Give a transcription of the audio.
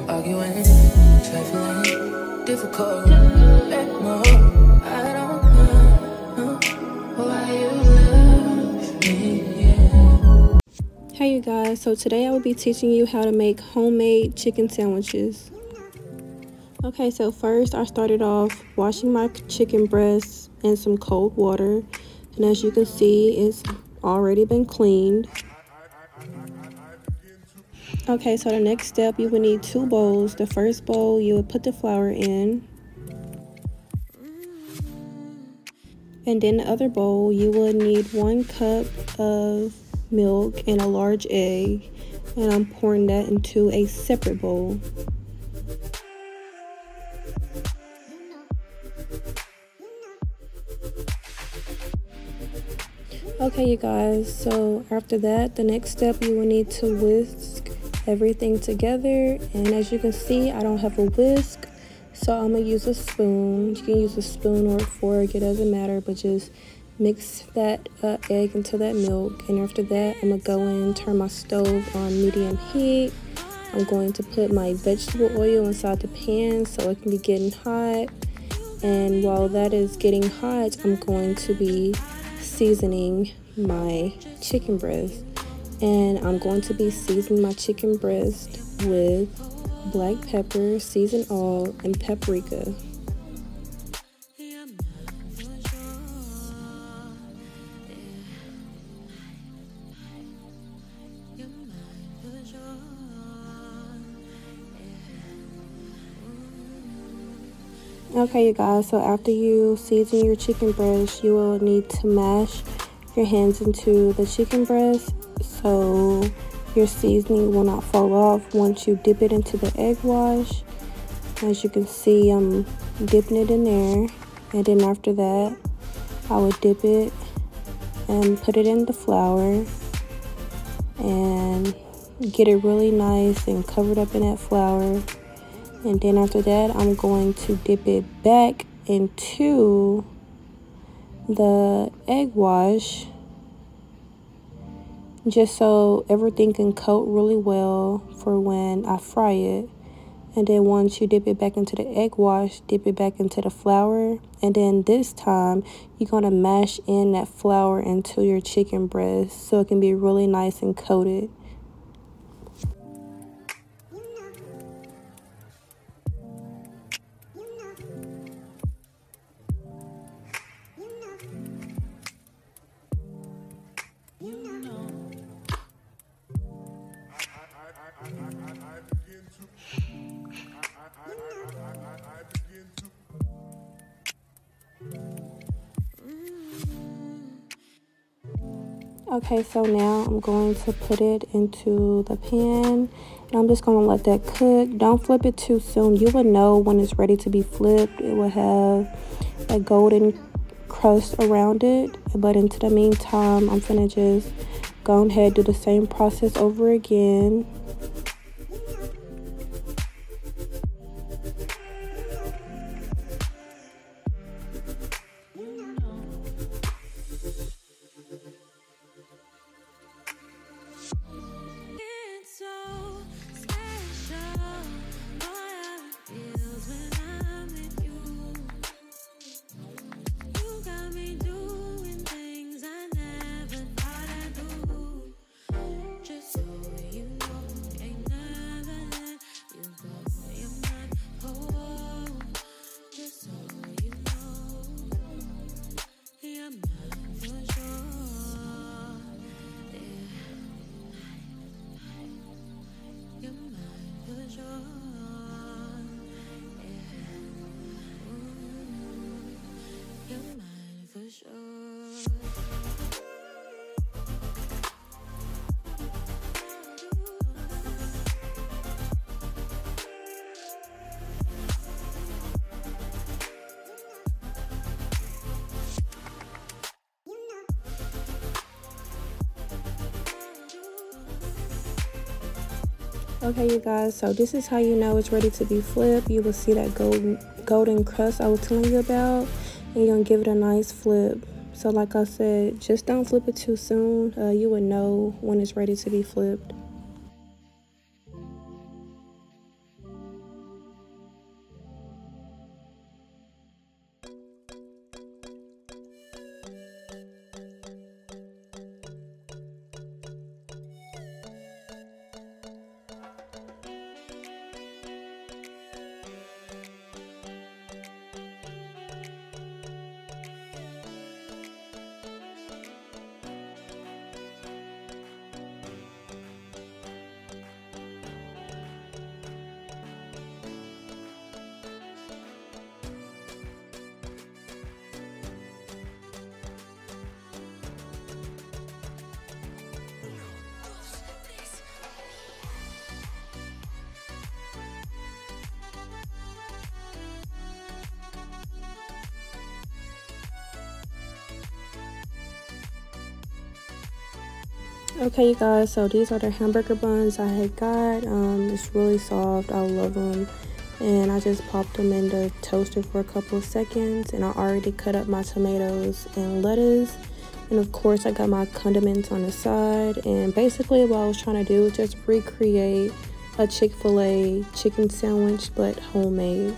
Arguing, trifling, difficult, let more. I don't know why you love me, yeah. Hey you guys, so today I will be teaching you how to make homemade chicken sandwiches. Okay, so first I started off washing my chicken breasts in some cold water, and as you can see, it's already been cleaned. Okay, so the next step, you will need 2 bowls. The first bowl, you will put the flour in, and then the other bowl, you will need 1 cup of milk and a large egg, and I'm pouring that into a separate bowl. Okay you guys, so after that, the next step, you will need to whisk everything together, and as you can see, I don't have a whisk, so I'm gonna use a spoon. You can use a spoon or a fork, it doesn't matter, but just mix that egg into that milk. And after that, I'm gonna go in, turn my stove on medium heat. I'm going to put my vegetable oil inside the pan so it can be getting hot, and while that is getting hot, I'm going to be seasoning my chicken breast, and I'm going to be seasoning my chicken breast with black pepper, seasoned all, and paprika. Okay you guys, so after you season your chicken breast, you will need to mash your hands into the chicken breast so your seasoning will not fall off once you dip it into the egg wash. As you can see, I'm dipping it in there, and then after that I will dip it and put it in the flour and get it really nice and covered up in that flour. And then after that, I'm going to dip it back into the egg wash just so everything can coat really well for when I fry it. And then once you dip it back into the egg wash, dip it back into the flour. And then this time, you're going to mash in that flour into your chicken breast so it can be really nice and coated. Okay, so now I'm going to put it into the pan, and I'm just going to let that cook. Don't flip it too soon. You will know when it's ready to be flipped. It will have a golden crust around it, but into the meantime, I'm gonna just go ahead and do the same process over again. Okay you guys, so this is how you know it's ready to be flipped. You will see that golden crust I was telling you about, and you're gonna give it a nice flip. So like I said, just don't flip it too soon. You would know when it's ready to be flipped. Okay, you guys, so these are the hamburger buns I had got. It's really soft. I love them. And I just popped them in the toaster for a couple of seconds, and I already cut up my tomatoes and lettuce. And of course I got my condiments on the side. And basically what I was trying to do is just recreate a Chick-fil-A chicken sandwich, but homemade.